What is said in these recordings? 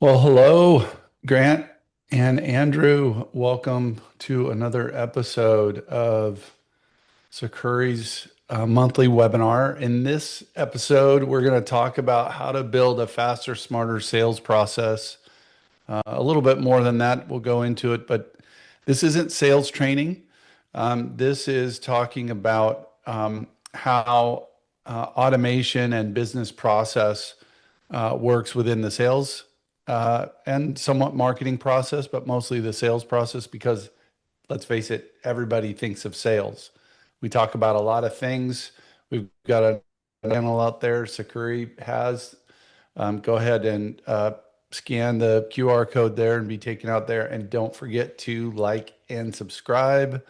Well, hello, Grant and Andrew. Welcome to another episode of Succurri's monthly webinar. In this episode, we're going to talk about how to build a faster, smarter sales process. A little bit more than that, we'll go into it, but this isn't sales training. This is talking about how automation and business process works within the sales and somewhat marketing process, but mostly the sales process because let's face it, everybody thinks of sales. We talk about a lot of things. We've got a channel out there, Succurri has. Go ahead and scan the QR code there and be taken out there. And don't forget to like and subscribe.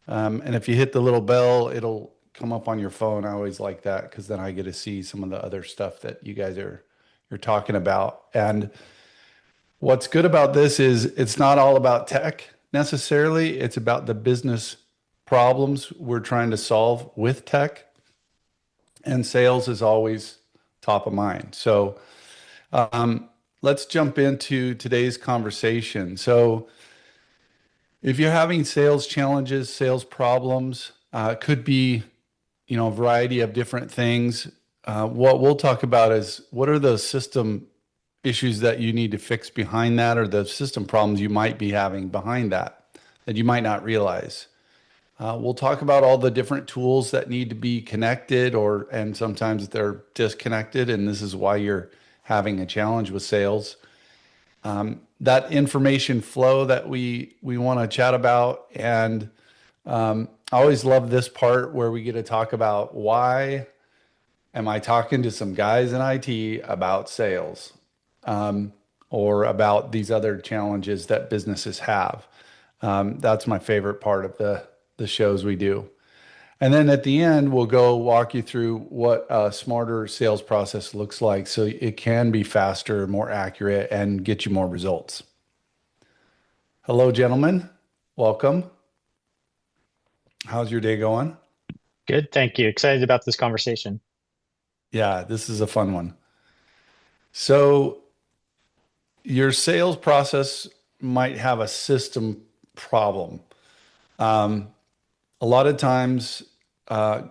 And if you hit the little bell, it'll come up on your phone. I always like that because then I get to see some of the other stuff that you guys are you're talking about. And what's good about this is it's not all about tech necessarily. It's about the business problems we're trying to solve with tech, and sales is always top of mind. So let's jump into today's conversation. So if you're having sales challenges, sales problems, could be, a variety of different things. What we'll talk about is what are the system issues that you need to fix behind that, or the system problems you might be having behind that that you might not realize. We'll talk about all the different tools that need to be connected, and sometimes they're disconnected, and this is why you're having a challenge with sales. That information flow that we want to chat about, and I always love this part where we get to talk about why am I talking to some guys in IT about sales, or about these other challenges that businesses have. That's my favorite part of the shows we do. And then at the end, we'll go walk you through what a smarter sales process looks like so it can be faster, more accurate, and get you more results. Hello, gentlemen. Welcome. How's your day going? Good, thank you. Excited about this conversation. Yeah, this is a fun one. So, your sales process might have a system problem. Um, a lot of times, uh,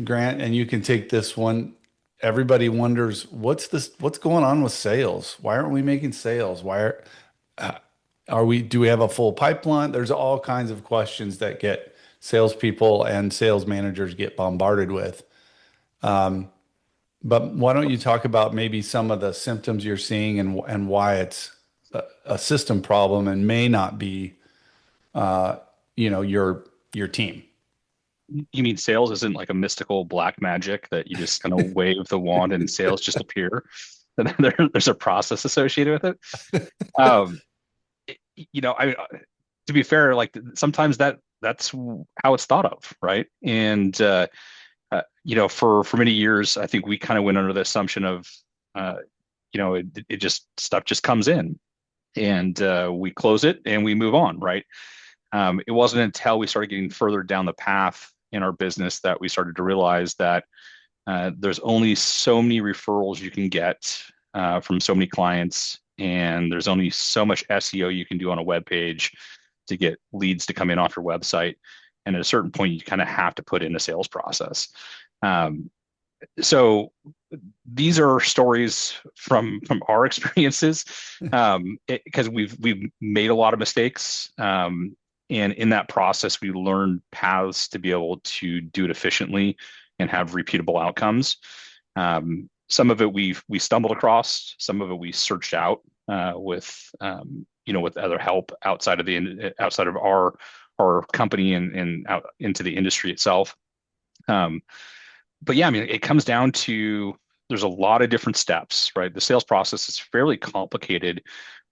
Grant, and you can take this one. Everybody wonders what's going on with sales? Why aren't we making sales? Uh, do we have a full pipeline? There's all kinds of questions that get salespeople and sales managers get bombarded with. Um, but why don't you talk about maybe some of the symptoms you're seeing and why it's a system problem and may not be, uh, your team. You mean sales isn't like a mystical black magic that you just kind of wave the wand and sales just appear? And there's a process associated with it. Um, I to be fair, like sometimes that's how it's thought of, right? And for many years, I think we kind of went under the assumption of, uh, it just stuff just comes in, and we close it and we move on, right? It wasn't until we started getting further down the path in our business that we started to realize that there's only so many referrals you can get from so many clients, and there's only so much SEO you can do on a web page to get leads to come in off your website. And at a certain point, you kind of have to put in a sales process. Um, so these are stories from our experiences, because we've made a lot of mistakes. And in that process, we learned paths to be able to do it efficiently and have repeatable outcomes. Some of it we stumbled across, some of it we searched out with other help outside of our company and out into the industry itself. But yeah, I mean, it comes down to there's a lot of different steps, right? The sales process is fairly complicated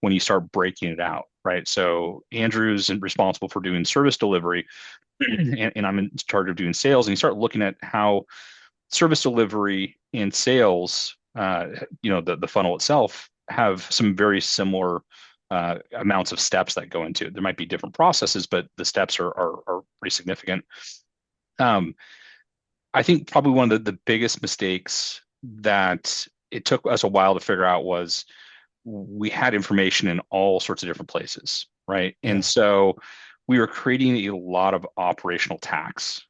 when you start breaking it out, right? So Andrew's responsible for doing service delivery, and I'm in charge of doing sales. And you start looking at how service delivery and sales, the funnel itself, have some very similar amounts of steps that go into it. There might be different processes, but the steps are pretty significant. I think probably one of the biggest mistakes that it took us a while to figure out was we had information in all sorts of different places, right? Yeah. And so we were creating a lot of operational tax.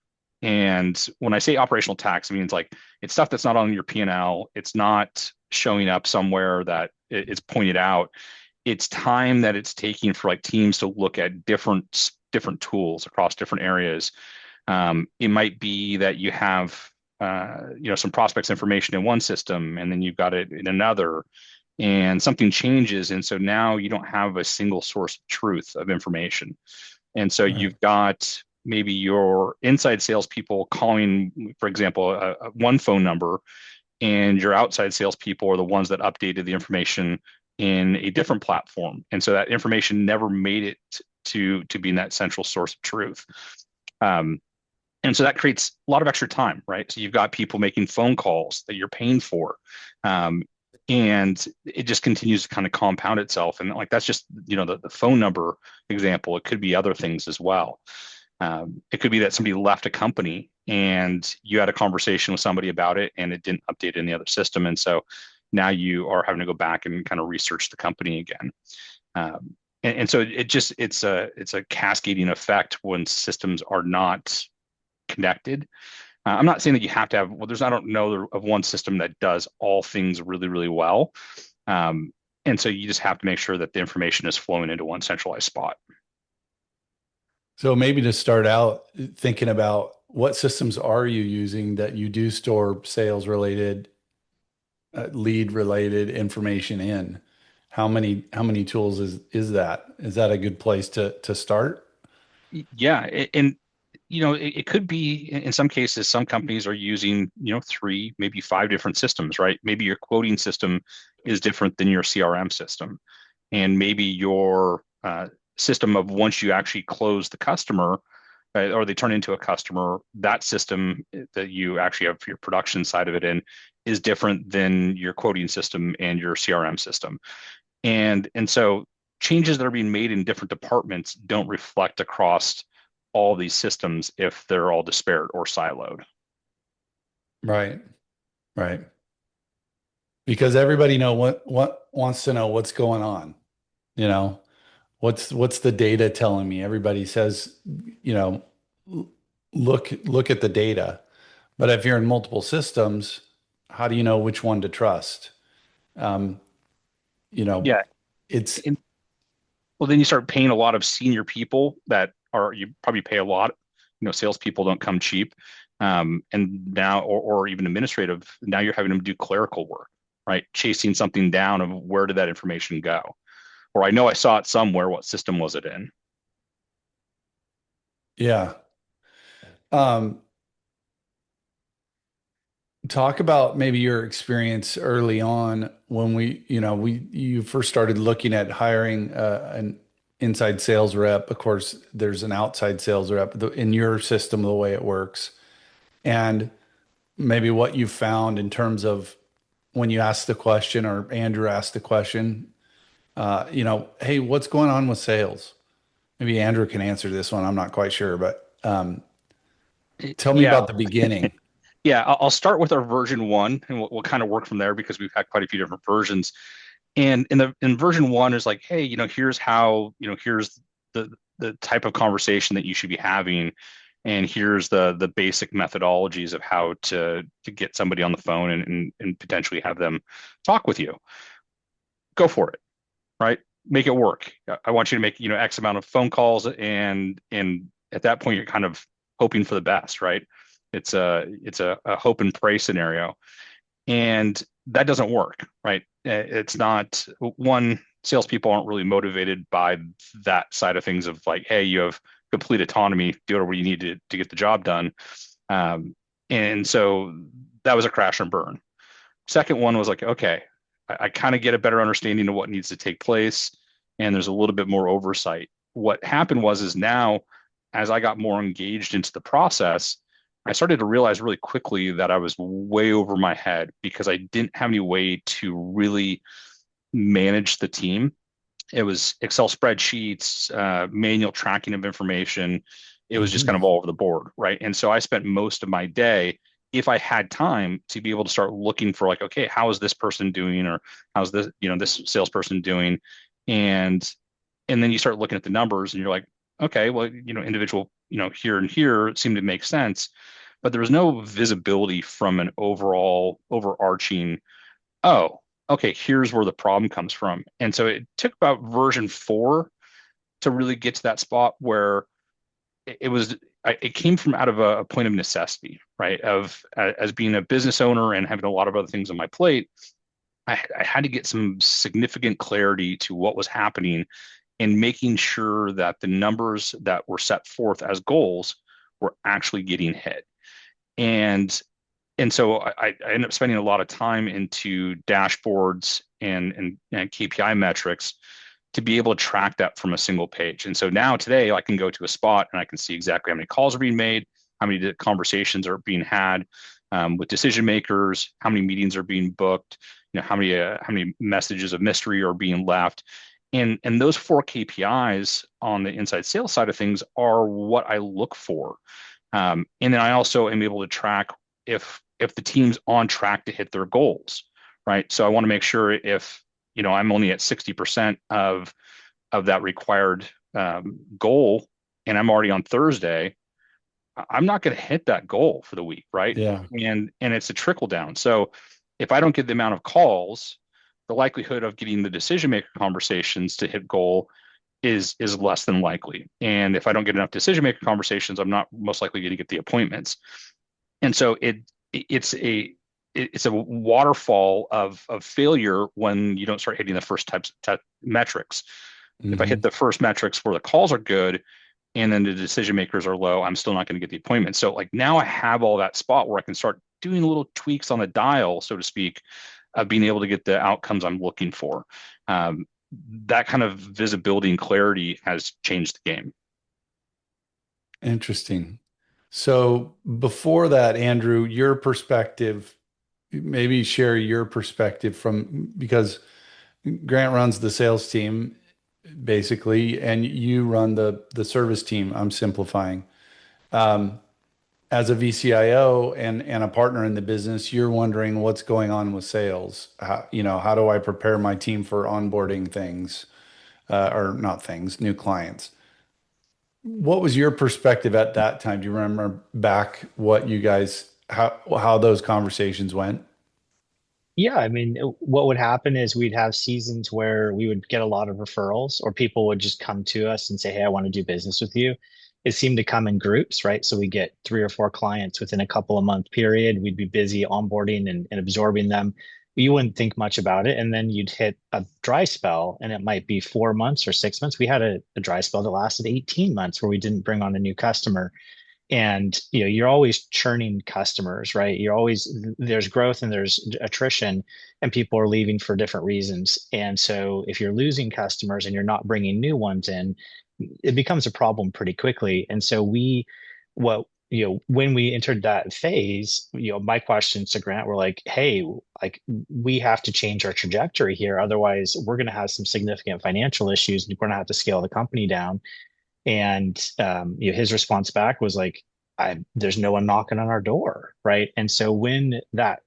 And when I say operational tax, it means like it's stuff that's not on your P&L. It's not showing up somewhere that it's pointed out. It's time that it's taking for like teams to look at different tools across different areas. It might be that you have some prospects information in one system and then you've got it in another, and something changes, and so now you don't have a single source of truth of information. And so Right. you've got maybe your inside salespeople calling, for example, one phone number, and your outside salespeople are the ones that updated the information in a different platform. And so that information never made it to being that central source of truth. Um, and so that creates a lot of extra time, right? So you've got people making phone calls that you're paying for. Um, and it just continues to kind of compound itself. And like that's just, the phone number example. It could be other things as well. It could be that somebody left a company and you had a conversation with somebody about it and it didn't update in the other system. And so now you are having to go back and kind of research the company again. And so it's a cascading effect when systems are not connected. I'm not saying that you have to have, well, I don't know of one system that does all things really, really well. And so you just have to make sure that the information is flowing into one centralized spot. So maybe to start out thinking about what systems are you using that you do store sales related, lead related information in? How many tools is that? Is that a good place to start? Yeah. And, it could be in some cases, some companies are using, three, maybe five different systems, right? Maybe your quoting system is different than your CRM system. And maybe your system of once you actually close the customer, right, or they turn into a customer, that system that you actually have your production side of it in is different than your quoting system and your CRM system. And so changes that are being made in different departments don't reflect across all these systems if they're all disparate or siloed. Right, right. Because everybody what wants to know what's going on. You know, what's the data telling me? Everybody says, you know, look at the data. But if you're in multiple systems, how do you know which one to trust? Um, you know, Yeah. it's And, well, then you start paying a lot of senior people that are, you probably pay a lot. Salespeople don't come cheap. And now, or even administrative, now you're having them do clerical work, right? Chasing something down of where did that information go? Or I know I saw it somewhere. What system was it in? yeah. Um, Talk about maybe your experience early on when you first started looking at hiring an inside sales rep. Of course, there's an outside sales rep in your system, the way it works, and maybe what you found in terms of when you asked the question or Andrew asked the question, hey, what's going on with sales? Maybe Andrew can answer this one. I'm not quite sure, but tell me Yeah. about the beginning. Yeah. I'll start with our version one and we'll kind of work from there because we've had quite a few different versions. And in version one is like, hey, here's how, here's the type of conversation that you should be having. And here's the basic methodologies of how to get somebody on the phone and potentially have them talk with you. Go for it, right? Make it work. I want you to make, X amount of phone calls and at that point you're kind of hoping for the best, right? It's a hope and pray scenario. And that doesn't work, right? It's not one, salespeople aren't really motivated by that side of things of like, hey, you have complete autonomy, do whatever you need to get the job done. And so that was a crash and burn. Second one was like, okay, I kind of get a better understanding of what needs to take place, and there's a little bit more oversight. What happened is now, as I got more engaged into the process, I started to realize really quickly that I was way over my head because I didn't have any way to really manage the team. It was Excel spreadsheets, manual tracking of information. It was just kind Mhm. of all over the board, right? And so I spent most of my day if I had time to be able to start looking for like, okay, how is this person doing, or how's this, this salesperson doing, and and then you start looking at the numbers and you're like, okay, well, individual, here and here seem to make sense, but there was no visibility from an overall overarching, oh, okay, here's where the problem comes from. And so it took about version 4 to really get to that spot where it was it came from out of a point of necessity, right? Of as being a business owner and having a lot of other things on my plate, I had to get some significant clarity to what was happening and making sure that the numbers that were set forth as goals were actually getting hit. And so I ended up spending a lot of time into dashboards and KPI metrics to be able to track that from a single page. And so now today I can go to a spot and I can see exactly how many calls are being made, how many conversations are being had with decision makers, how many meetings are being booked, how many messages of mystery are being left. And those 4 KPIs on the inside sales side of things are what I look for. And then I also am able to track if the team's on track to hit their goals, right? So I want to make sure if I'm only at 60% of that required goal, and I'm already on Thursday, I'm not going to hit that goal for the week, right? Yeah. And it's a trickle down. So if I don't get the amount of calls, the likelihood of getting the decision maker conversations to hit goal is less than likely. And if I don't get enough decision maker conversations, I'm not most likely going to get the appointments. And so it's a waterfall of failure when you don't start hitting the first types metrics. If I hit the first metrics where the calls are good and then the decision makers are low, I'm still not going to get the appointment. So like now I have all that spot where I can start doing little tweaks on the dial, so to speak, of being able to get the outcomes I'm looking for. That kind of visibility and clarity has changed the game. Interesting. So before that, Andrew, your perspective, maybe share your perspective from because Grant runs the sales team basically, and you run the service team. I'm simplifying. Um, as a VCIO and a partner in the business, you're wondering what's going on with sales. How do I prepare my team for onboarding things, or not things, new clients? What was your perspective at that time? Do you remember back what you guys how those conversations went? Yeah, I mean, what would happen is we'd have seasons where we would get a lot of referrals, or people would just come to us and say, "Hey, I want to do business with you." It seemed to come in groups, right? So we get 3 or 4 clients within a couple of month period. We'd be busy onboarding and absorbing them. You wouldn't think much about it. And then you'd hit a dry spell, and it might be 4 months or 6 months. We had a dry spell that lasted 18 months where we didn't bring on a new customer. And you're always churning customers, right? You're always, there's growth and there's attrition, and people are leaving for different reasons. And so if you're losing customers and you're not bringing new ones in, it becomes a problem pretty quickly. And so what when we entered that phase, my questions to Grant were like, hey, like, we have to change our trajectory here, otherwise we're going to have some significant financial issues and we're going to have to scale the company down. And his response back was like, there's no one knocking on our door, right? And so when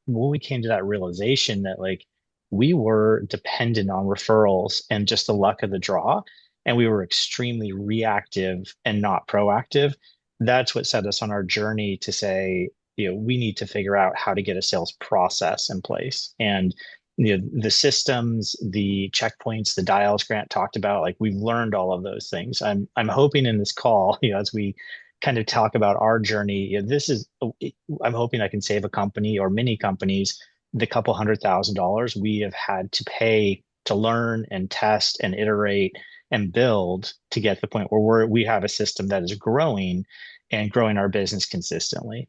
we came to that realization that like we were dependent on referrals and just the luck of the draw, and we were extremely reactive and not proactive, that's what set us on our journey to say, we need to figure out how to get a sales process in place. And the systems, the checkpoints, the dials Grant talked about, like we've learned all of those things. I'm hoping in this call, as we kind of talk about our journey, I'm hoping I can save a company or many companies the couple $100,000 we have had to pay to learn and test and iterate and build to get to the point where we have a system that is growing and growing our business consistently.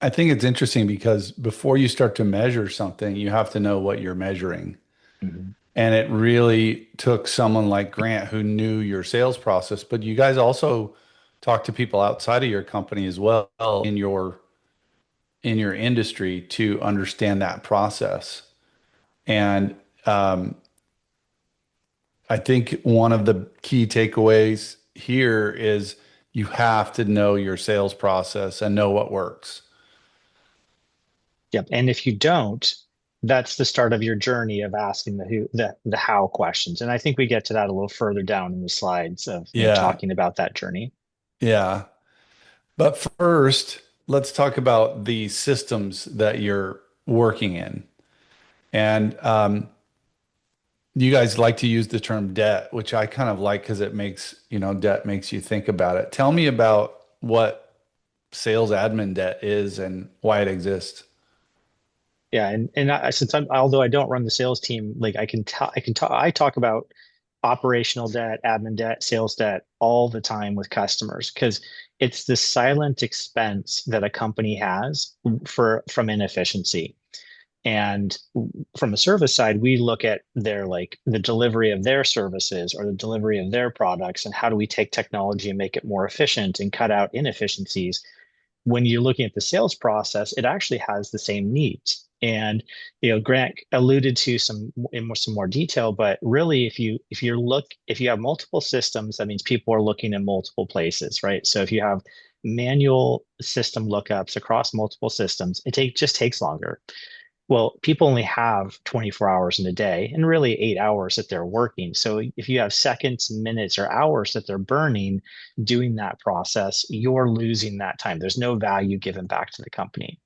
I think it's interesting because before you start to measure something, you have to know what you're measuring. Mhm. And it really took someone like Grant who knew your sales process, but you guys also talk to people outside of your company as well in your industry to understand that process. And I think one of the key takeaways here is you have to know your sales process and know what works. Yep. And if you don't, that's the start of your journey of asking the who, the how questions. And I think we get to that a little further down in the slides of, Yeah. talking about that journey. Yeah. But first, let's talk about the systems that you're working in. And you guys like to use the term debt, which I kind of like because it makes, debt makes you think about it. Tell me about what sales admin debt is and why it exists. Yeah, and since although I don't run the sales team, like I talk about operational debt, admin debt, sales debt all the time with customers because it's the silent expense that a company has from inefficiency. And from the service side, we look at their like the delivery of their services or the delivery of their products and how do we take technology and make it more efficient and cut out inefficiencies. When you're looking at the sales process, it actually has the same needs. And Grant alluded to some more detail, but really, if you have multiple systems, that means people are looking in multiple places, right? So if you have manual system lookups across multiple systems, just takes longer. Well, people only have 24 hours in a day and really 8 hours that they're working. So if you have seconds, minutes, or hours that they're burning doing that process, you're losing that time. There's no value given back to the company.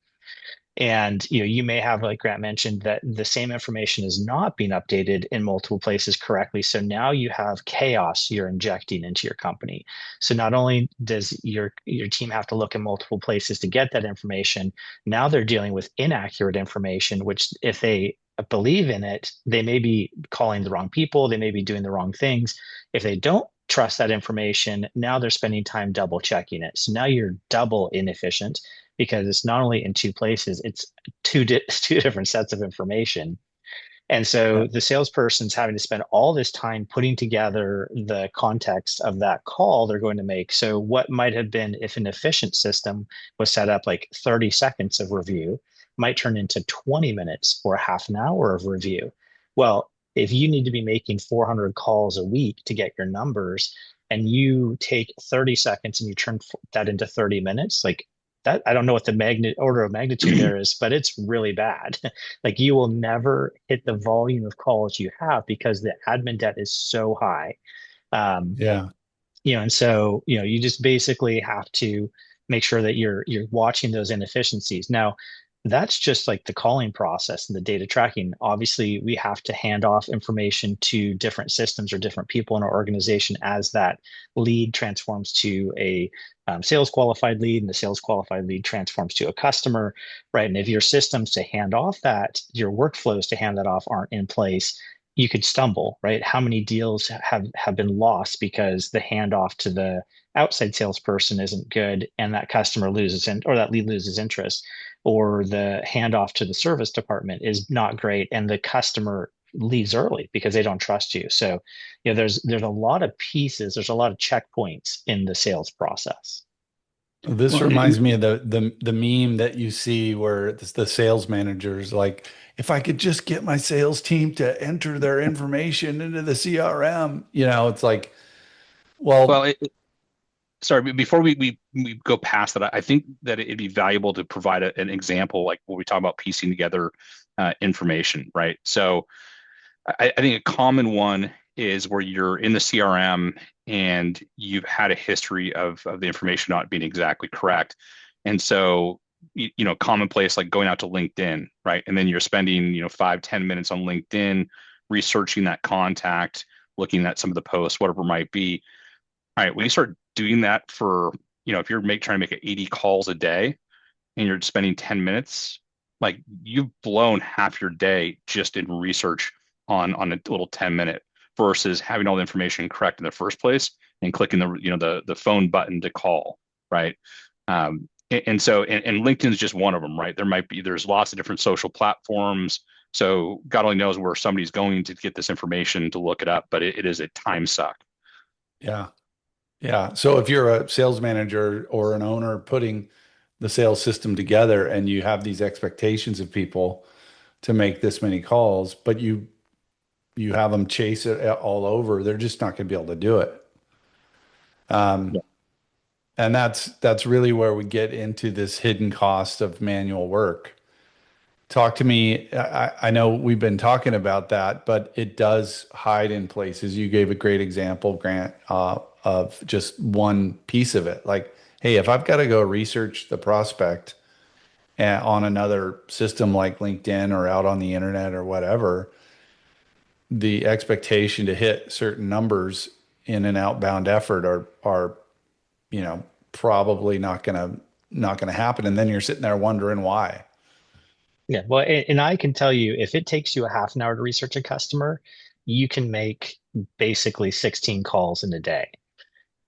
And you may have, like Grant mentioned, that the same information is not being updated in multiple places correctly. So now you have chaos you're injecting into your company. So not only does your team have to look in multiple places to get that information, now they're dealing with inaccurate information, which if they believe in it, they may be calling the wrong people, they may be doing the wrong things. If they don't trust that information, now they're spending time double checking it. So now you're double inefficient because it's not only in two places, it's two different sets of information. And Yeah. so the salesperson's having to spend all this time putting together the context of that call they're going to make. So what might have been, if an efficient system was set up like 30 seconds of review, might turn into 20 minutes or half an hour of review. Well, if you need to be making 400 calls a week to get your numbers and you take 30 seconds and you turn that into 30 minutes, like that, I don't know what the order of magnitude there is, but it's really bad. Like you will never hit the volume of calls you have because the admin debt is so high. Um, Yeah. and so you just basically have to make sure that you're watching those inefficiencies. Now, that's just like the calling process and the data tracking. Obviously, we have to hand off information to different systems or different people in our organization as that lead transforms to a sales qualified lead, and the sales qualified lead transforms to a customer, right? And if your systems to hand off that, your workflows to hand that off aren't in place, you could stumble, right? How many deals have been lost because the handoff to the outside salesperson isn't good and that customer loses or that lead loses interest, or the handoff to the service department is not great and the customer leaves early because they don't trust you. So, there's a lot of pieces, there's a lot of checkpoints in the sales process. This Well, reminds me of the meme that you see where it's the sales managers like, if I could just get my sales team to enter their information into the CRM, it's like, well, well, sorry, before we go past that, I think that it'd be valuable to provide an example, like when we talk about piecing together information, right? So I think a common one is where you're in the CRM and you've had a history of the information not being exactly correct. And so, commonplace like going out to LinkedIn, right? And then you're spending, 5, 10 minutes on LinkedIn, researching that contact, looking at some of the posts, whatever it might be. All right, when you start doing that for, if you're trying to make 80 calls a day and you're spending 10 minutes, like you've blown half your day just in research on a little 10-minute versus having all the information correct in the first place and clicking the phone button to call, right? And LinkedIn is just one of them, right? There's lots of different social platforms. So God only knows where somebody's going to get this information to look it up, but it is a time suck. yeah. Yeah. So if you're a sales manager or an owner putting the sales system together and you have these expectations of people to make this many calls, but you have them chase it all over, they're just not going to be able to do it. Um, Yeah. and that's really where we get into this hidden cost of manual work. Talk to me. I know we've been talking about that, but it does hide in places. You gave a great example, Grant, of just one piece of it. Like, hey, if I've got to go research the prospect on another system like LinkedIn or out on the internet or whatever, the expectation to hit certain numbers in an outbound effort are probably not gonna happen. And then you're sitting there wondering why. Yeah, well, and I can tell you, if it takes you a half an hour to research a customer, you can make basically 16 calls in a day,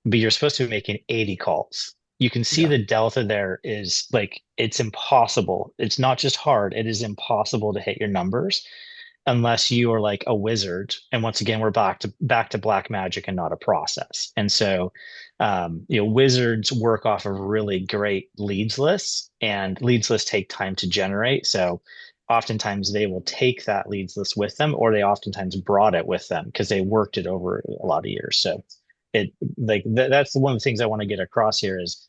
but you're supposed to be making 80 calls. You can see Yeah. the delta there is like it's impossible. It's not just hard, it is impossible to hit your numbers unless you are like a wizard. And once again, we're back to black magic and not a process. And so, wizards work off of really great leads lists, and leads lists take time to generate. So, oftentimes they will take that leads list with them, or they oftentimes brought it with them because they worked it over a lot of years. So, it like that's one of the things I want to get across here is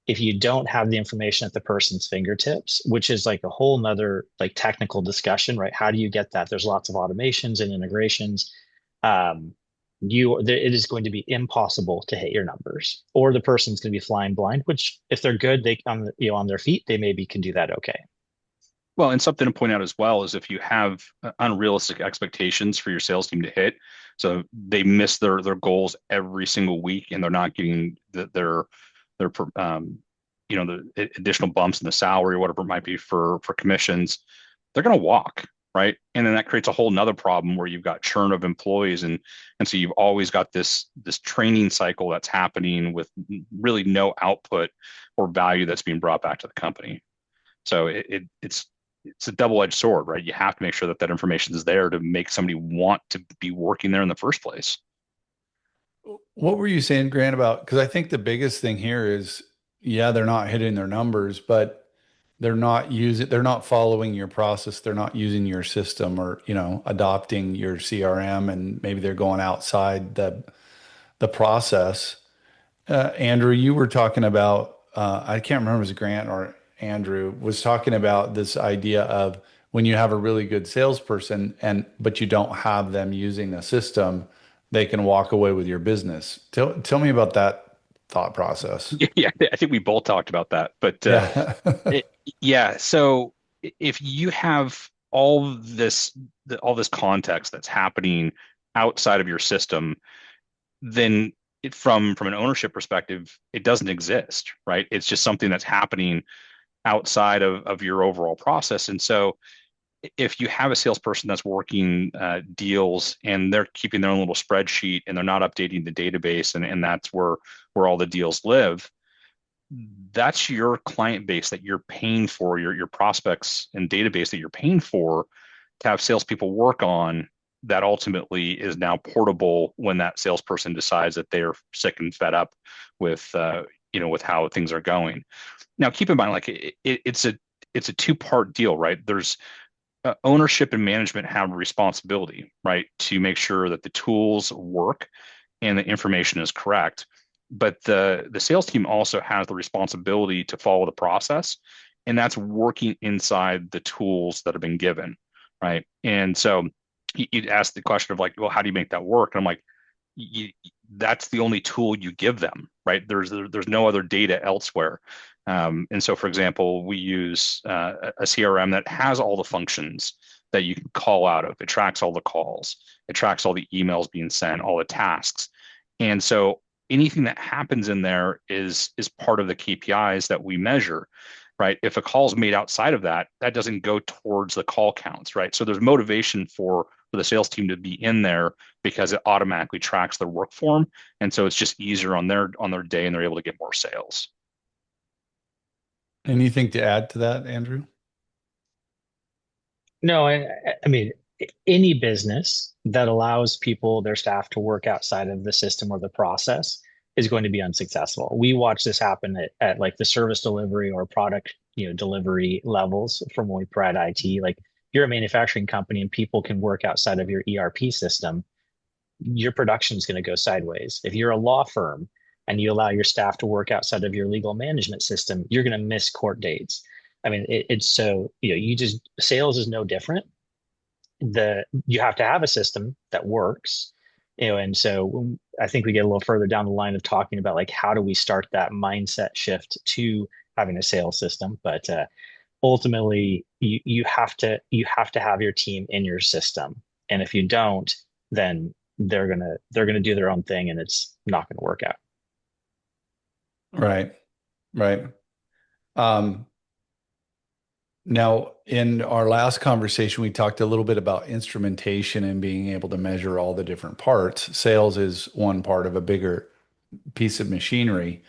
if you don't have the information at the person's fingertips, which is like a whole nother like technical discussion, right? How do you get that? There's lots of automations and integrations. Um, it is going to be impossible to hit your numbers, or the person's going to be flying blind. Which, if they're good, they on their feet, they maybe can do that okay. Well, and something to point out as well is if you have unrealistic expectations for your sales team to hit, so they miss their goals every single week and they're not getting their the additional bumps in the salary or whatever it might be for commissions, they're going to walk, right? And then that creates a whole nother problem where you've got churn of employees, and so you've always got this training cycle that's happening with really no output or value that's being brought back to the company. So it's a double-edged sword, right? You have to make sure that that information is there to make somebody want to be working there in the first place. What were you saying, Grant, about? Because I think the biggest thing here is, yeah, they're not hitting their numbers, but they're not following your process. They're not using your system or, adopting your CRM, and maybe they're going outside the process. Andrew, you were talking about, I can't remember if it was Grant or Andrew was talking about this idea of when you have a really good salesperson but you don't have them using a system, they can walk away with your business. Tell me about that thought process. Yeah, I think we both talked about that, but Yeah. it, yeah. So if you have all this context that's happening outside of your system, then from an ownership perspective, it doesn't exist, right? It's just something that's happening outside of your overall process. And so if you have a salesperson that's working deals and they're keeping their own little spreadsheet and they're not updating the database, and that's where all the deals live, that's your client base that you're paying for, your prospects and database that you're paying for to have salespeople work on, that ultimately is now portable when that salesperson decides that they're sick and fed up with with how things are going. Now, keep in mind, like it's a two-part deal, right? There's ownership and management have a responsibility, right, to make sure that the tools work and the information is correct. But the sales team also has the responsibility to follow the process, and that's working inside the tools that have been given, right? And so you'd ask the question of like, well, how do you make that work? And I'm like, you, that's the only tool you give them, right? There's no other data elsewhere. And so, for example, we use a CRM that has all the functions that you can call out of. It tracks all the calls, it tracks all the emails being sent, all the tasks. And so anything that happens in there is part of the KPIs that we measure, right? If a call is made outside of that, that doesn't go towards the call counts, right? So there's motivation for the sales team to be in there because it automatically tracks their work form, and so it's just easier on their day, and they're able to get more sales. Anything to add to that, Andrew? No, I mean, any business that allows people, their staff, to work outside of the system or the process is going to be unsuccessful. We watch this happen at like the service delivery or product, delivery levels from when we provide IT. Like, you're a manufacturing company and people can work outside of your ERP system, your production is going to go sideways. If you're a law firm and you allow your staff to work outside of your legal management system, you're going to miss court dates. I mean, it's so, you just, sales is no different. You have to have a system that works, and so I think we get a little further down the line of talking about like how do we start that mindset shift to having a sales system. But ultimately, you have to have your team in your system, and if you don't, then they're gonna do their own thing, and it's not gonna work out. Right. Right. Um, Now, in our last conversation, we talked a little bit about instrumentation and being able to measure all the different parts. Sales is one part of a bigger piece of machinery.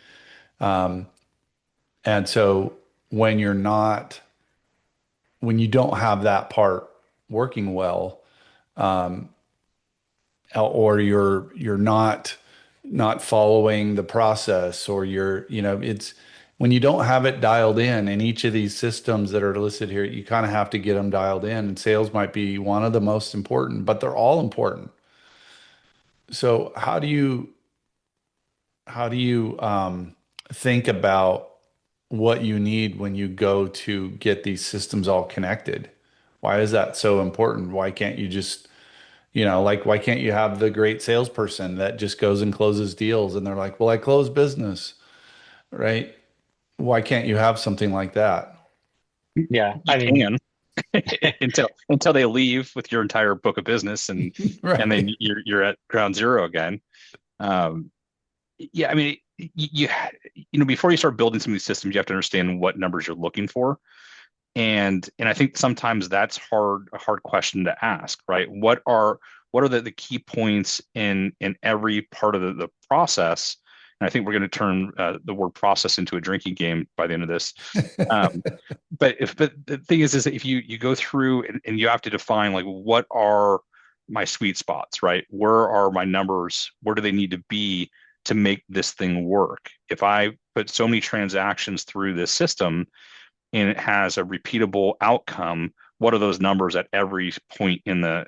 Um, and so when you're not, when you don't have that part working well, um, or you're not following the process, or it's when you don't have it dialed in each of these systems that are listed here, you kind of have to get them dialed in, and sales might be one of the most important, but they're all important. So how do you think about what you need when you go to get these systems all connected? Why is that so important? Why can't you just, like, why can't you have the great salesperson that just goes and closes deals and they're like, well, I close business, right? Why can't you have something like that? Yeah, You I mean, can until they leave with your entire book of business, and then Right. you're at ground zero again. Um, yeah, I mean, before you start building some of these systems, you have to understand what numbers you're looking for. And I think sometimes that's a hard question to ask, right? What are the key points in every part of the process? And I think we're going to turn the word process into a drinking game by the end of this. Um, but the thing is that if you go through and you have to define like what are my sweet spots, right? Where are my numbers? Where do they need to be to make this thing work? If I put so many transactions through this system and it has a repeatable outcome, what are those numbers at every point in the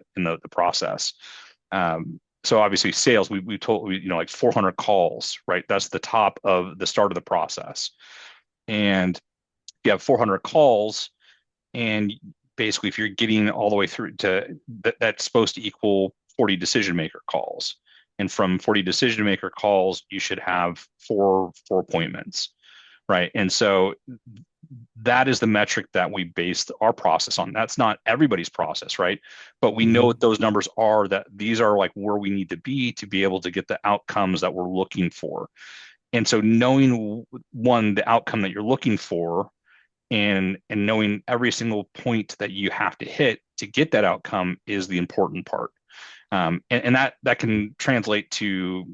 process? So obviously sales, we told like 400 calls, right? That's the top of the start of the process. And you have 400 calls, and basically if you're getting all the way through to that's supposed to equal 40 decision maker calls. And from 40 decision maker calls, you should have four appointments, right? And so that is the metric that we based our process on. That's not everybody's process, right? But we know Mhm. what those numbers are, that these are like where we need to be able to get the outcomes that we're looking for. And so knowing one, the outcome that you're looking for, and knowing every single point that you have to hit to get that outcome is the important part. And that can translate to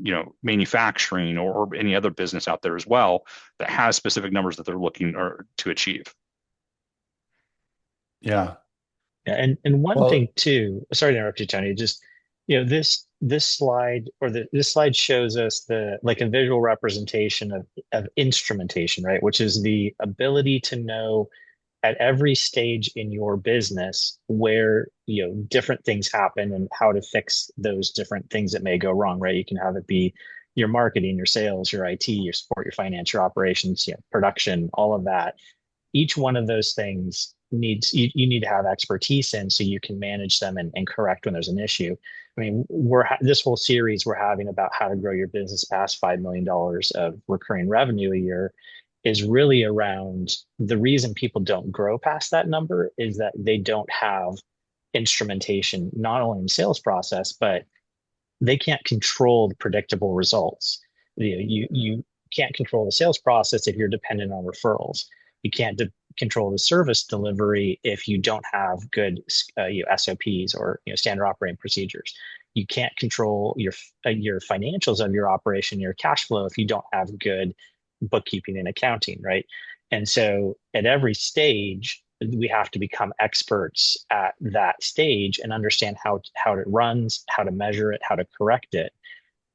manufacturing or any other business out there as well that has specific numbers that they're looking or to achieve. Yeah. yeah, and one thing Well, too, sorry to interrupt you, Tony, just this slide this slide shows us the like a visual representation of instrumentation, right? Which is the ability to know at every stage in your business where different things happen and how to fix those different things that may go wrong, right? You can have it be your marketing, your sales, your IT, your support, your finance, your operations, production, all of that. Each one of those things you need to have expertise in so you can manage them and correct when there's an issue. I mean, this whole series we're having about how to grow your business past $5 million of recurring revenue a year is really around the reason people don't grow past that number is that they don't have instrumentation, not only in sales process, but they can't control the predictable results. You can't control the sales process if you're dependent on referrals. You can't control the service delivery if you don't have good SOPs or standard operating procedures. You can't control your financials of your operation, your cash flow if you don't have good bookkeeping and accounting, right? And so at every stage, we have to become experts at that stage and understand how it runs, how to measure it, how to correct it.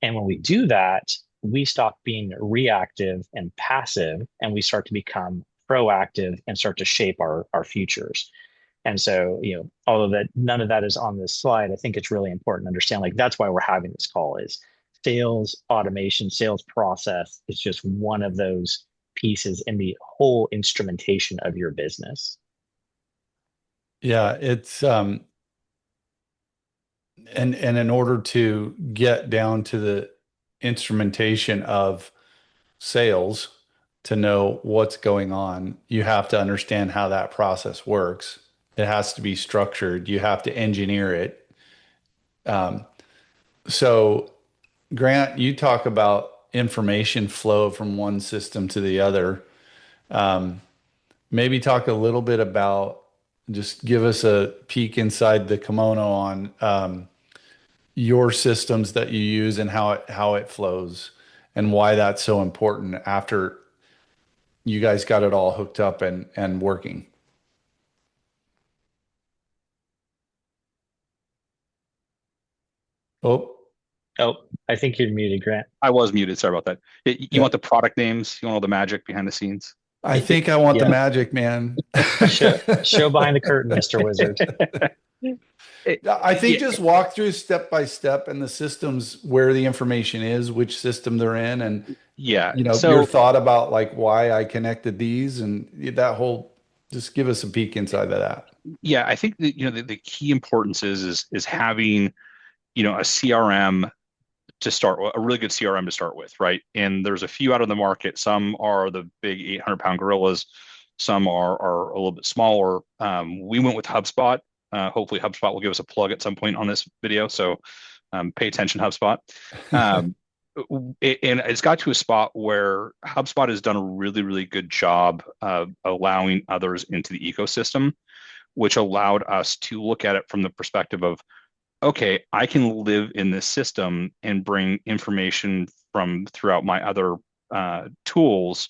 And when we do that, we stop being reactive and passive, and we start to become proactive and start to shape our futures. And so, although that none of that is on this slide, I think it's really important to understand, like, that's why we're having this call is sales automation, sales process is just one of those pieces in the whole instrumentation of your business. Yeah, it's and in order to get down to the instrumentation of sales to know what's going on, you have to understand how that process works. It has to be structured. You have to engineer it. Um, so, Grant, you talk about information flow from one system to the other. Um, Maybe talk a little bit about just give us a peek inside the kimono on your systems that you use and how it flows and why that's so important after you guys got it all hooked up and working. Oh, Oh, I think you're muted, Grant. I was muted. Sorry about that. You yeah. want the product names? You want all the magic behind the scenes? I think I want the Yeah. magic, man. Show behind the curtain, Mr. Wizard. I think Yeah, just walk through step by step and the systems where the information is, which system they're in, and yeah. your So thought about like why I connected these and that whole, just give us a peek inside of that. yeah, I think that the key importance is having a CRM to start with, a really good CRM to start with, right? And there's a few out on the market. Some are the big 800-pound gorillas. Some are a little bit smaller. We went with HubSpot. Hopefully, HubSpot will give us a plug at some point on this video. So pay attention, HubSpot. Um, and it's got to a spot where HubSpot has done a really, really good job of allowing others into the ecosystem, which allowed us to look at it from the perspective of, okay, I can live in this system and bring information from throughout my other tools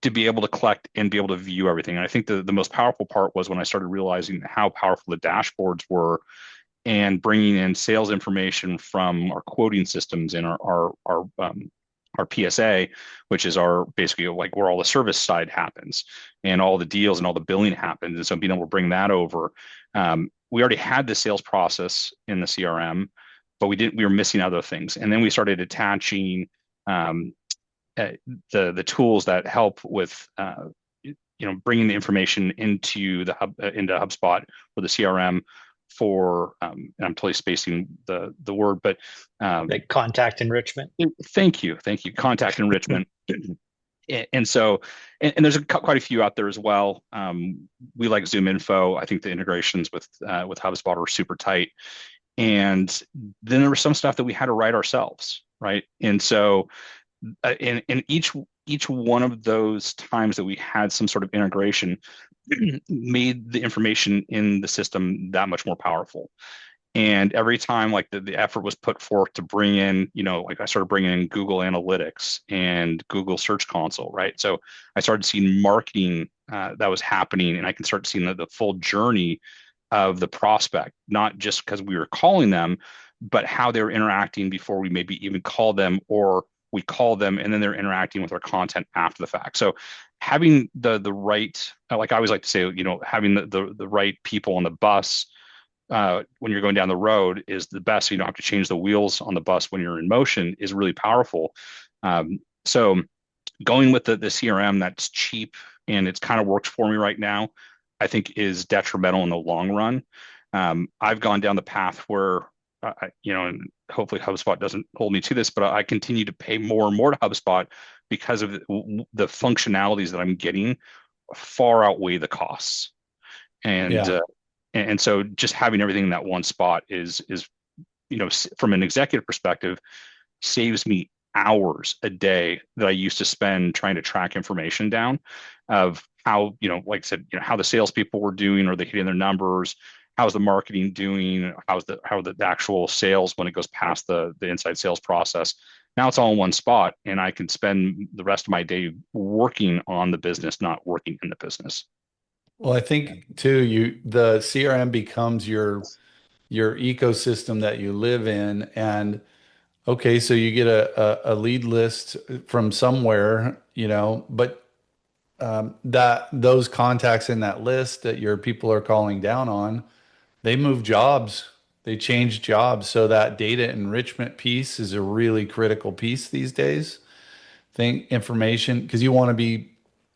to be able to collect and be able to view everything. And I think the most powerful part was when I started realizing how powerful the dashboards were and bringing in sales information from our quoting systems and our PSA, which is our basically like where all the service side happens and all the deals and all the billing happens. And so being able to bring that over, we already had the sales process in the CRM, but we were missing other things. And then we started attaching um, uh, the tools that help with bringing the information into into HubSpot or the CRM for and I'm totally spacing the word, but Like contact enrichment. thank you, contact enrichment. And so and there's quite a few out there as well. We like Zoom Info. I think the integrations with HubSpot are super tight. And then there was some stuff that we had to write ourselves, right? And so in each one of those times that we had some sort of integration made the information in the system that much more powerful. And every time like the effort was put forth to bring in, like I started bringing in Google Analytics and Google Search Console, right? So I started seeing marketing that was happening, and I can start seeing the full journey of the prospect, not just because we were calling them, but how they were interacting before we maybe even call them, or we call them and then they're interacting with our content after the fact. So having the right, like I always like to say, having the right people on the bus when you're going down the road is the best. So you don't have to change the wheels on the bus when you're in motion is really powerful. So going with the CRM that's cheap and it's kind of works for me right now, I think is detrimental in the long run. I've gone down the path where, and hopefully HubSpot doesn't hold me to this, but I continue to pay more and more to HubSpot because of the functionalities that I'm getting far outweigh the costs. And Yeah. and so just having everything in that one spot is from an executive perspective saves me hours a day that I used to spend trying to track information down of how, like I said, how the salespeople were doing, are they hitting their numbers? How's the marketing doing? How the actual sales when it goes past the inside sales process? Now it's all in one spot, and I can spend the rest of my day working on the business, not working in the business. Well, I think too, the CRM becomes your ecosystem that you live in. And okay, so you get a lead list from somewhere, but that those contacts in that list that your people are calling down on, they move jobs, they change jobs. So that data enrichment piece is a really critical piece these days. thing information because you want to be,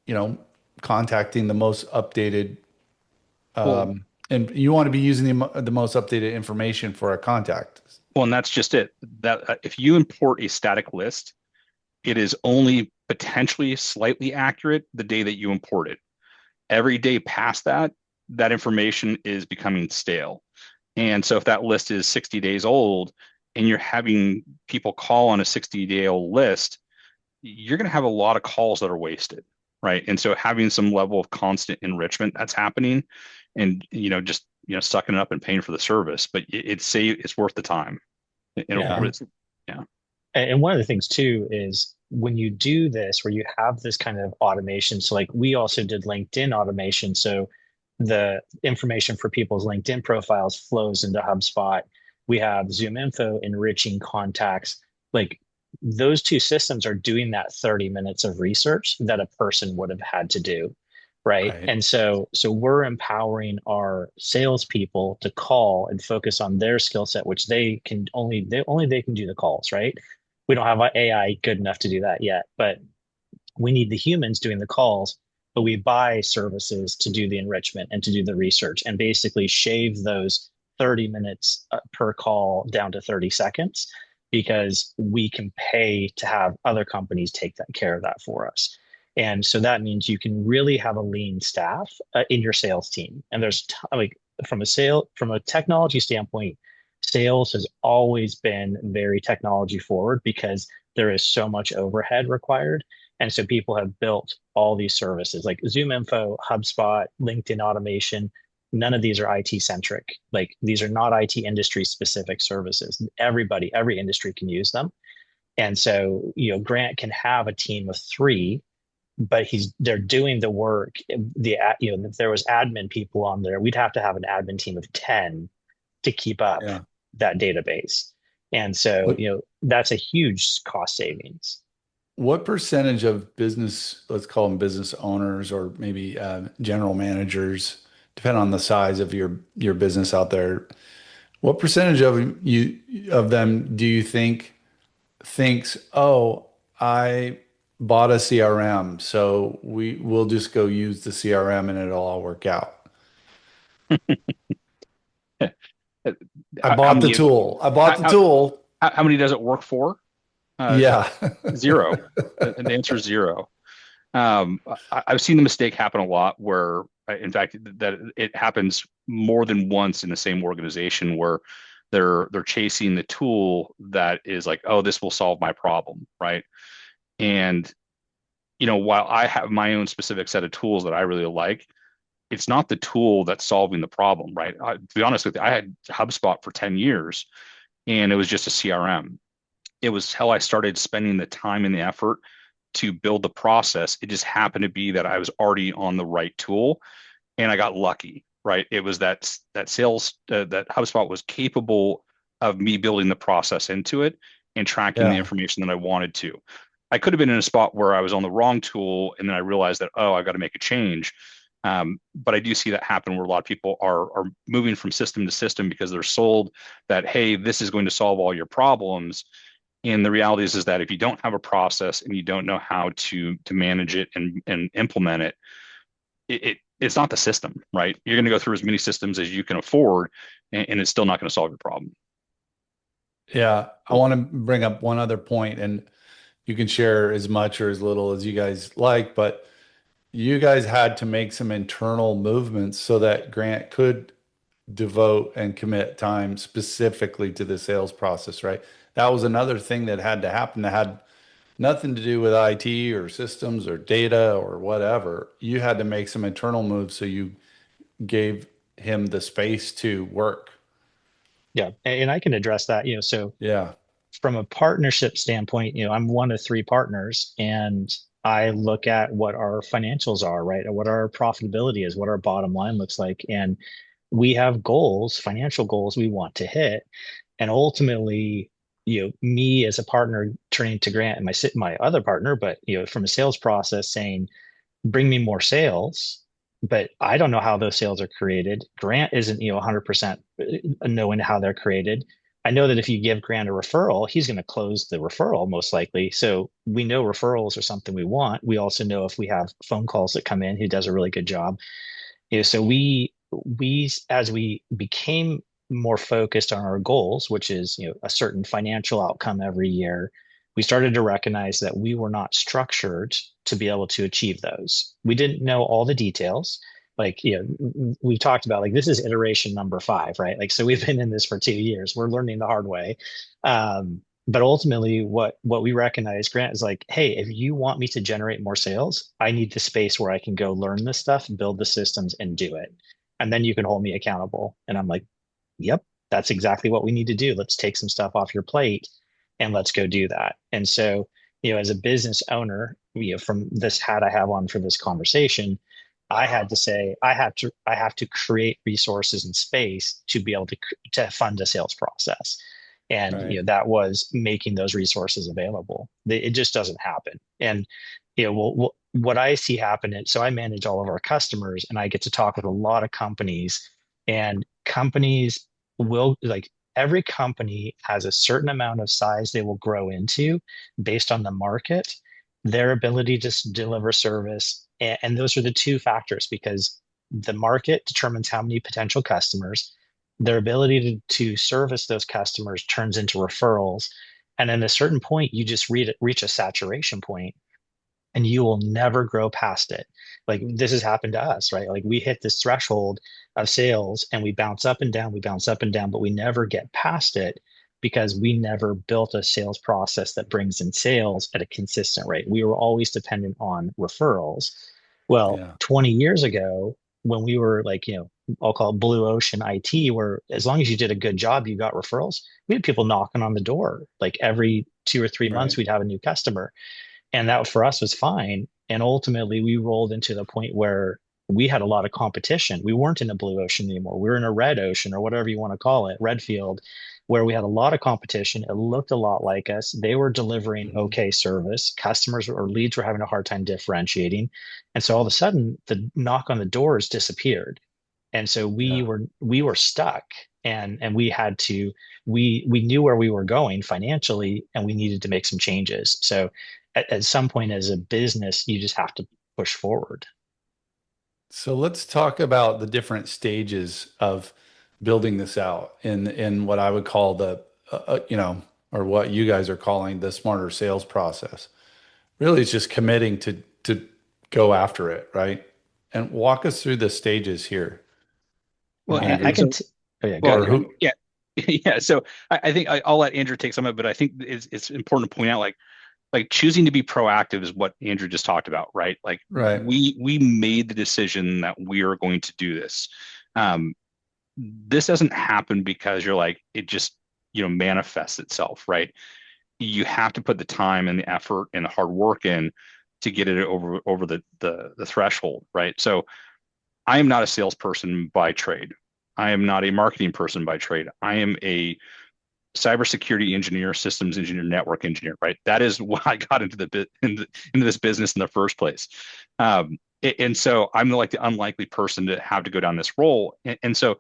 you know, contacting the most updated, Well, and you want to be using the most updated information for a contact. well, and that's just it. That if you import a static list, it is only potentially slightly accurate the day that you import it. Every day past that, that information is becoming stale. And so if that list is 60 days old and you're having people call on a 60-day-old list, you're going to have a lot of calls that are wasted, right? And so having some level of constant enrichment that's happening and just sucking it up and paying for the service, but it's worth the time. Yeah. Yeah. And one of the things too is when you do this, where you have this kind of automation. So like we also did LinkedIn automation. So the information for people's LinkedIn profiles flows into HubSpot. We have Zoom Info enriching contacts. Like those two systems are doing that 30 minutes of research that a person would have had to do. Right. Right. And so we're empowering our salespeople to call and focus on their skill set, which they can do the calls, right? We don't have AI good enough to do that yet, but we need the humans doing the calls, but we buy services to do the enrichment and to do the research and basically shave those 30 minutes per call down to 30 seconds because we can pay to have other companies take that care of that for us. And so that means you can really have a lean staff in your sales team. And like from a technology standpoint, sales has always been very technology forward because there is so much overhead required. And so people have built all these services like Zoom Info, HubSpot, LinkedIn automation. None of these are IT centric. Like these are not IT industry specific services. Every industry can use them. And so, Grant can have a team of three, but they're doing the work. If there was admin people on there, we'd have to have an admin team of 10 to keep up Yeah. that database. And so, What that's a huge cost savings. what percentage of business, let's call them business owners or maybe general managers, depending on the size of your business out there, what percentage of them do you think thinks, oh, I bought a CRM, so we'll just go use the CRM and it'll all work out. I How bought the many tool. I bought how, the how, tool. how many does it work for? Uh, Yeah. Zero. And the answer is zero. I've seen the mistake happen a lot where, in fact, that it happens more than once in the same organization where they're chasing the tool that is like, oh, this will solve my problem, right? And while I have my own specific set of tools that I really like, it's not the tool that's solving the problem, right? To be honest with you, I had HubSpot for 10 years and it was just a CRM. It was how I started spending the time and the effort to build the process. It just happened to be that I was already on the right tool and I got lucky, right? It was that sales that HubSpot was capable of me building the process into it and tracking the Yeah. information that I wanted to. I could have been in a spot where I was on the wrong tool and then I realized that, oh, I got to make a change. But I do see that happen where a lot of people are moving from system to system because they're sold that, hey, this is going to solve all your problems. And the reality is that if you don't have a process and you don't know how to manage it and implement it, it's not the system, right? You're going to go through as many systems as you can afford, and it's still not going to solve your problem. Yeah. I want to bring up one other point, and you can share as much or as little as you guys like, but you guys had to make some internal movements so that Grant could devote and commit time specifically to the sales process, right? That was another thing that had to happen that had nothing to do with IT or systems or data or whatever. You had to make some internal moves so you gave him the space to work. Yeah. And I can address that, so Yeah. from a partnership standpoint, I'm one of three partners and I look at what our financials are, right? And what our profitability is, what our bottom line looks like. And we have goals, financial goals we want to hit. And ultimately, me as a partner turning to Grant and my other partner, but from a sales process saying, bring me more sales, but I don't know how those sales are created. Grant isn't, 100% knowing how they're created. I know that if you give Grant a referral, he's going to close the referral most likely. So we know referrals are something we want. We also know if we have phone calls that come in, who does a really good job. So we as we became more focused on our goals, which is a certain financial outcome every year, we started to recognize that we were not structured to be able to achieve those. We didn't know all the details. Like, we talked about, like, this is iteration number 5, right? Like, so we've been in this for 2 years. We're learning the hard way. But ultimately, what we recognize, Grant, is like, hey, if you want me to generate more sales, I need the space where I can go learn this stuff, build the systems, and do it. And then you can hold me accountable. And I'm like, yep, that's exactly what we need to do. Let's take some stuff off your plate and let's go do that. And so, as a business owner, from this hat I have on for this conversation, I had to say, I have to create resources and space to be able to fund a sales process. And Right. that was making those resources available. It just doesn't happen. And what I see happen is, so I manage all of our customers, and I get to talk with a lot of companies, and companies will, like, every company has a certain amount of size they will grow into based on the market, their ability to deliver service. And those are the two factors, because the market determines how many potential customers, their ability to service those customers turns into referrals. And at a certain point, you just reach a saturation point, and you will never grow past it. Like, this has happened to us, right? Like, we hit this threshold of sales and we bounce up and down, we bounce up and down, but we never get past it because we never built a sales process that brings in sales at a consistent rate. We were always dependent on referrals. Well, Yeah. 20 years ago, when we were like, I'll call it blue ocean IT, where as long as you did a good job, you got referrals. We had people knocking on the door. Like, every 2 or 3 months, Right. we'd have a new customer, and that for us was fine. And ultimately, we rolled into the point where we had a lot of competition. We weren't in a blue ocean anymore. We were in a red ocean, or whatever you want to call it, red field, where we had a lot of competition. It looked a lot like us. They were delivering Mhm. okay service. Customers or leads were having a hard time differentiating. And so all of a sudden, the knock on the doors disappeared. And so we Yeah. were stuck, and we knew where we were going financially, and we needed to make some changes. So at some point, as a business, you just have to push forward. So let's talk about the different stages of building this out in what I would call or what you guys are calling the smarter sales process. Really, it's just committing to go after it, right? And walk us through the stages here, Well, I and Andrew, can so oh yeah, go go ahead, or Grant. who? yeah. Yeah, so I think I'll let Andrew take some of it, but I think it's important to point out, like choosing to be proactive is what Andrew just talked about, right? Like, Right. we made the decision that we are going to do this. Um, this doesn't happen because you're like, it just, manifests itself, right? You have to put the time and the effort and the hard work in to get it over the threshold, right? So I am not a salesperson by trade. I am not a marketing person by trade. I am a cybersecurity engineer, systems engineer, network engineer, right? That is why I got into this business in the first place. And so I'm like the unlikely person to have to go down this role. And so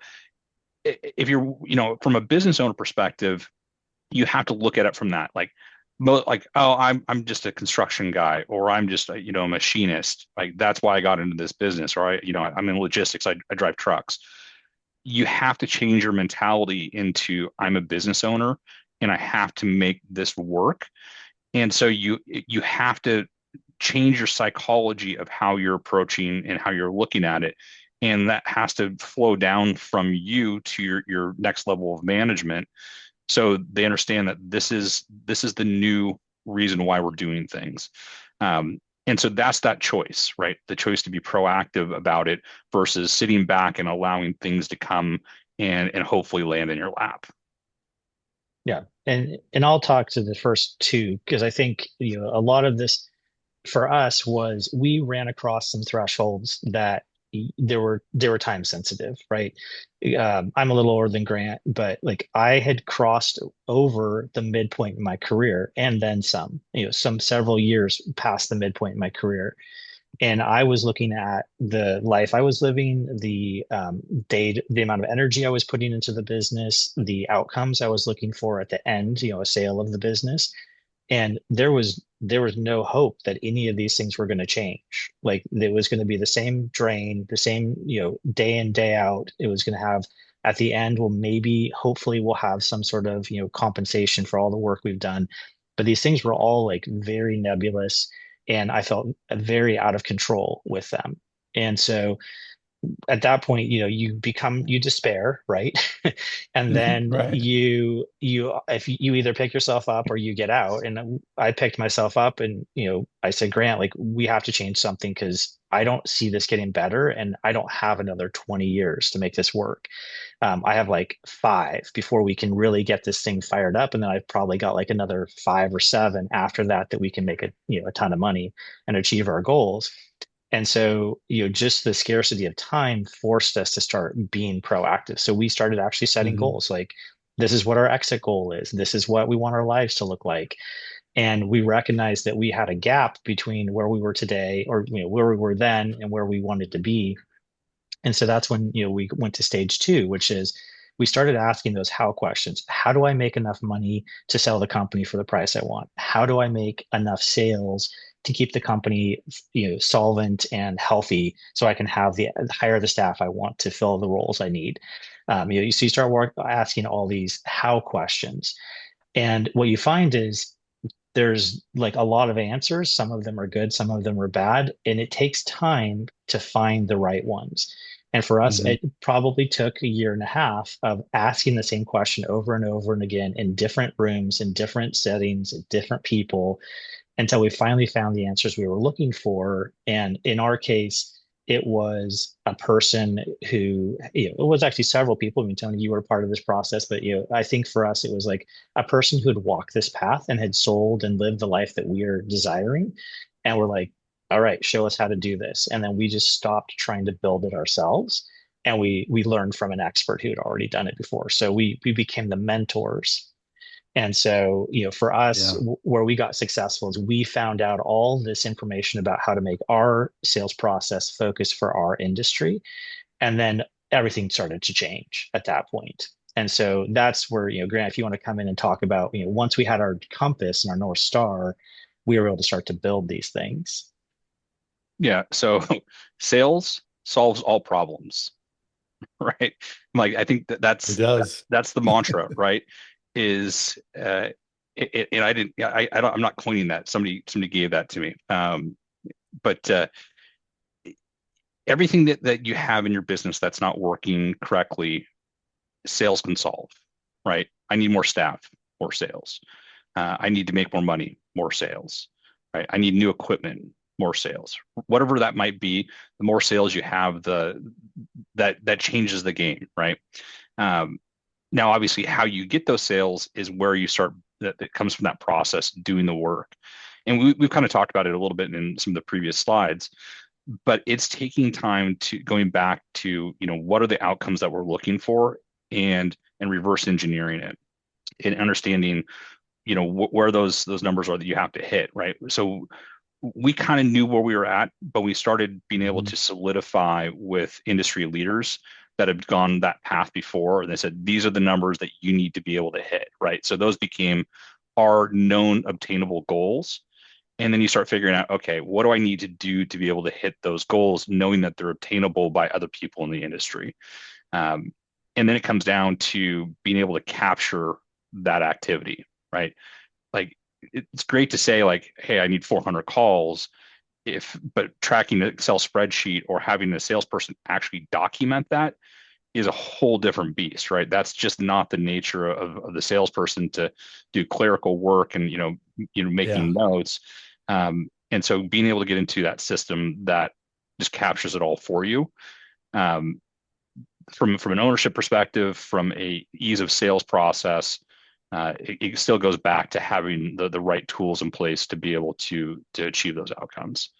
if you're, from a business owner perspective, you have to look at it from that, like, oh, I'm just a construction guy, or I'm just a machinist. Like, that's why I got into this business, or I'm in logistics. I drive trucks. You have to change your mentality into, I'm a business owner and I have to make this work. And so you have to change your psychology of how you're approaching and how you're looking at it. And that has to flow down from you to your next level of management, so they understand that this is the new reason why we're doing things. And so that's that choice, right? The choice to be proactive about it versus sitting back and allowing things to come and hopefully land in your lap. Yeah, and I'll talk to the first two, because I think a lot of this for us was we ran across some thresholds that they were time sensitive, right? I'm a little older than Grant, but like, I had crossed over the midpoint in my career and then some, some several years past the midpoint in my career. And I was looking at the life I was living, the amount of energy I was putting into the business, the outcomes I was looking for at the end, a sale of the business. And there was no hope that any of these things were going to change. Like it was going to be the same drain, the same, day in, day out. It was going to have at the end, well, maybe hopefully we'll have some sort of, compensation for all the work we've done. But these things were all like very nebulous, and I felt very out of control with them. And so at that point, you despair, right? And then Right. if you either pick yourself up or you get out. And I picked myself up, and I said, Grant, like we have to change something because I don't see this getting better, and I don't have another 20 years to make this work. I have like 5 before we can really get this thing fired up, and then I've probably got like another 5 or 7 after that we can make a ton of money and achieve our goals. And so, just the scarcity of time forced us to start being proactive. So we started actually setting Hmm. goals like, this is what our exit goal is. This is what we want our lives to look like. And we recognized that we had a gap between where we were today, or where we were then, and where we wanted to be. And so that's when, we went to stage 2, which is we started asking those how questions. How do I make enough money to sell the company for the price I want? How do I make enough sales to keep the company, solvent and healthy so I can hire the staff I want to fill the roles I need? So you start asking all these how questions. And what you find is there's like a lot of answers. Some of them are good, some of them are bad, and it takes time to find the right ones. And for us, Hmm. it probably took a year and a half of asking the same question over and over and again in different rooms, in different settings, different people, until we finally found the answers we were looking for. And in our case, it was a person who, it was actually several people. I mean, Tony, you were part of this process, but I think for us, it was like a person who had walked this path and had sold and lived the life that we are desiring. And we're like, all right, show us how to do this. And then we just stopped trying to build it ourselves. And we learned from an expert who had already done it before. So we became the mentors. And so, for us, Yeah. where we got successful is we found out all this information about how to make our sales process focus for our industry. And then everything started to change at that point. And so that's where, Grant, if you want to come in and talk about, once we had our compass and our North Star, we were able to start to build these things. Yeah. So sales solves all problems, right? Like I think that It that's does. that's the mantra, right? Is and I didn't I don't I'm not coining that. Somebody gave that to me. But everything that you have in your business that's not working correctly, sales can solve, right? I need more staff, more sales. I need to make more money, more sales, right? I need new equipment, more sales. Whatever that might be, the more sales you have, that changes the game, right? Um, Now, obviously, how you get those sales is where you start. That comes from that process, doing the work, and we've kind of talked about it a little bit in some of the previous slides. But it's taking time to going back to what are the outcomes that we're looking for, and reverse engineering it and understanding where those numbers are that you have to hit, right? So we kind of knew where we were at, but we started being able Mhm. to solidify with industry leaders that had gone that path before. And they said, these are the numbers that you need to be able to hit, right? So those became our known obtainable goals. And then you start figuring out, okay, what do I need to do to be able to hit those goals, knowing that they're obtainable by other people in the industry? Um, and then it comes down to being able to capture that activity, right? Like it's great to say like, hey, I need 400 calls, but tracking the Excel spreadsheet or having the salesperson actually document that is a whole different beast, right? That's just not the nature of the salesperson to do clerical work and Yeah. making notes. And so being able to get into that system that just captures it all for you, um, from an ownership perspective, from a ease of sales process, it still goes back to having the right tools in place to be able to achieve those outcomes.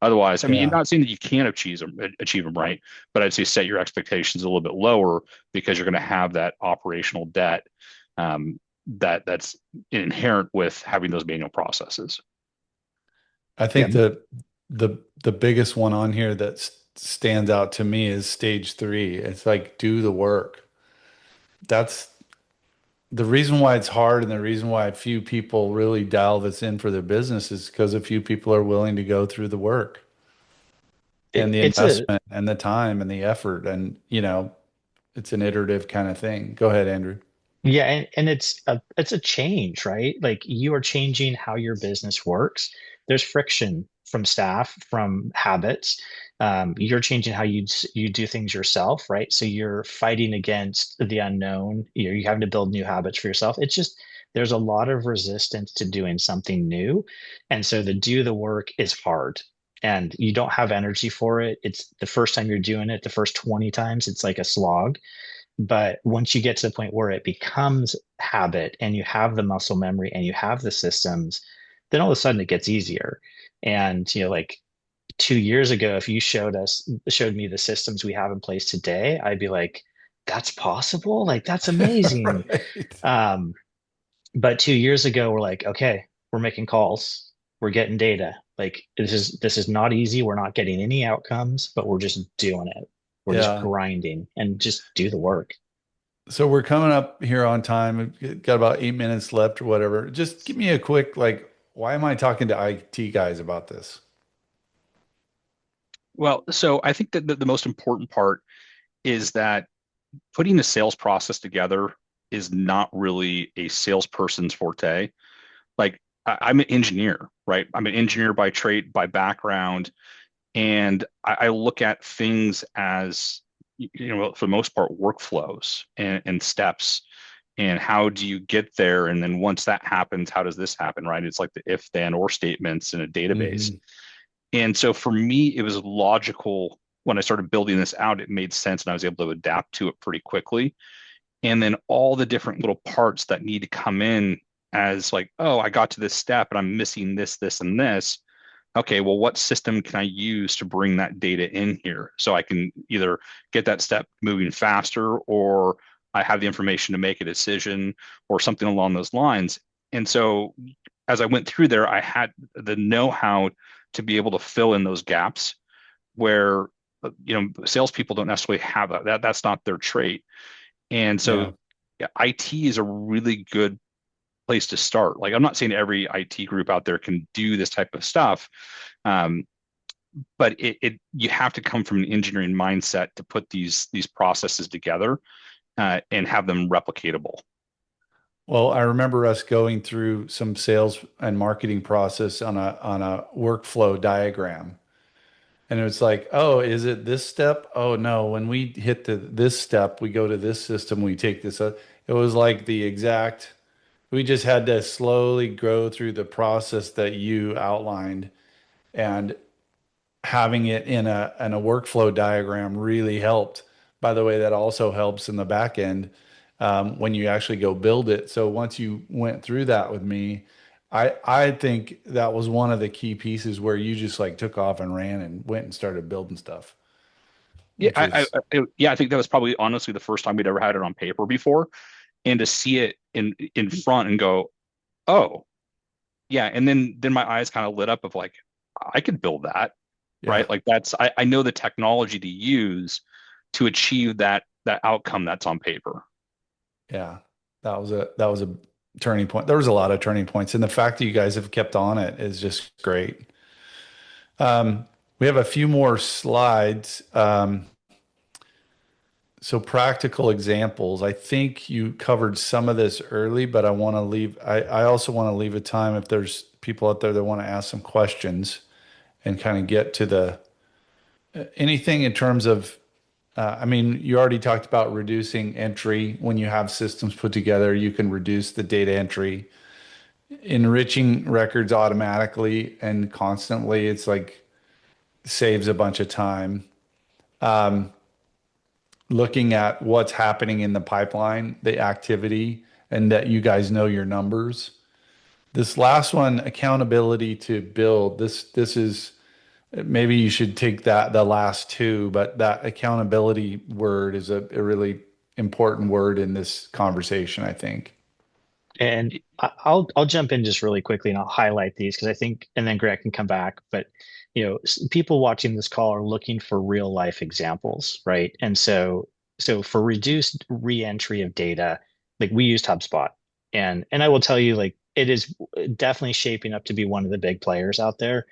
Otherwise, I mean, you're Yeah. not saying that you can't achieve them, right? But I'd say set your expectations a little bit lower because you're going to have that operational debt, that's inherent with having those manual processes. I Yeah. think that. the biggest one on here that stands out to me is stage three. It's like do the work. That's the reason why it's hard, and the reason why few people really dial this in for their business is because a few people are willing to go through the work and the It's a investment and the time and the effort, and it's an iterative kind of thing. Go ahead, Andrew. Yeah, and it's a change, right? Like you are changing how your business works. There's friction from staff, from habits. You're changing how you do things yourself, right? So you're fighting against the unknown. You're having to build new habits for yourself. It's just there's a lot of resistance to doing something new, and so to do the work is hard. And you don't have energy for it. It's the first time you're doing it, the first 20 times, it's like a slog. But once you get to the point where it becomes habit and you have the muscle memory and you have the systems, then all of a sudden it gets easier. And like 2 years ago, if you showed me the systems we have in place today, I'd be like, that's possible? Like that's amazing. Right. Um, but 2 years ago, we're like, okay, we're making calls, we're getting data. Like this is not easy. We're not getting any outcomes, but we're just doing it. We're just Yeah. grinding and just do the work. So we're coming up here on time. We've got about 8 minutes left or whatever. Just give me a quick, like, why am I talking to IT guys about this? Well, so I think that the most important part is that putting a sales process together is not really a salesperson's forte. Like I'm an engineer, right? I'm an engineer by trade, by background, and I look at things as, for the most part, workflows and steps. And how do you get there? And then once that happens, how does this happen, right? It's like the if, then, or statements in a database. Hmm. And so for me, it was logical when I started building this out, it made sense and I was able to adapt to it pretty quickly. And then all the different little parts that need to come in as like, oh, I got to this step and I'm missing this, this, and this. Okay, well, what system can I use to bring that data in here so I can either get that step moving faster or I have the information to make a decision or something along those lines. And so as I went through there, I had the know-how to be able to fill in those gaps where salespeople don't necessarily have that's not their trait. And Yeah. so yeah, IT is a really good place to start. Like I'm not saying every IT group out there can do this type of stuff, um, but it you have to come from an engineering mindset to put these processes together and have them replicatable. Well, I remember us going through some sales and marketing process on a workflow diagram. And it was like, oh, is it this step? Oh no, when we hit this step, we go to this system, we take this. It was like the exact, we just had to slowly go through the process that you outlined, and having it in a workflow diagram really helped. By the way, that also helps in the back end when you actually go build it. So once you went through that with me, I think that was one of the key pieces where you just like took off and ran and went and started building stuff, Yeah, which is yeah, I think that was probably honestly the first time we'd ever had it on paper before, and to see it in front and go, oh, yeah, and then my eyes kind of lit up of like, I could build that, yeah, right? Like I know the technology to use to achieve that outcome that's on paper. yeah. That was a turning point. There was a lot of turning points, and the fact that you guys have kept on it is just great. We have a few more slides. So practical examples. I think you covered some of this early, but I also want to leave a time if there's people out there that want to ask some questions and kind of get to the anything in terms of, I mean, you already talked about reducing entry. When you have systems put together, you can reduce the data entry, enriching records automatically and constantly. It's like saves a bunch of time. Looking at what's happening in the pipeline, the activity, and that you guys know your numbers. This last one, accountability to build. This is maybe you should take that the last two, but that accountability word is a really important word in this conversation, I think. And I'll jump in just really quickly and I'll highlight these because I think, and then Greg can come back. But people watching this call are looking for real life examples, right? And so for reduced reentry of data, like we used HubSpot, and I will tell you, like it is definitely shaping up to be one of the big players out there.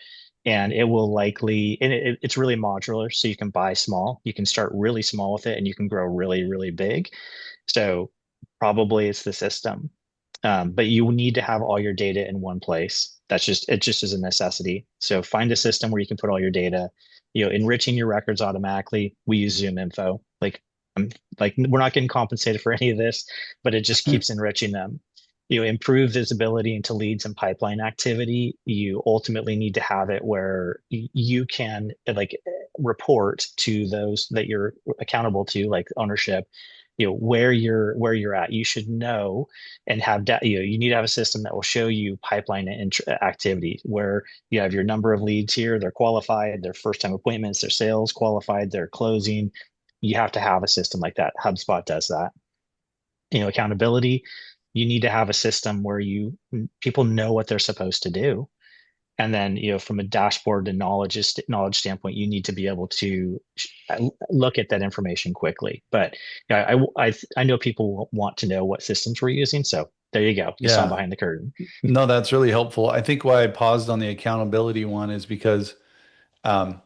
And it will likely, and it's really modular, so you can buy small, you can start really small with it, and you can grow really, really big. So probably it's the system. But you need to have all your data in one place. It just is a necessity. So find a system where you can put all your data, enriching your records automatically. We use Zoom Info. I'm like we're not getting compensated for any of this, but it just keeps enriching them. Improve visibility into leads and pipeline activity. You ultimately need to have it where you can like report to those that you're accountable to, like ownership, where you're at. You should know and have you need to have a system that will show you pipeline activity where you have your number of leads here, they're qualified, they're first time appointments, they're sales qualified, they're closing. You have to have a system like that. HubSpot does that. Accountability, you need to have a system where people know what they're supposed to do. And then, from a dashboard and knowledge standpoint, you need to be able to look at that information quickly. But I know people want to know what systems we're using. So there you go. You saw Yeah. behind the curtain. No, that's really helpful. I think why I paused on the accountability one is because um,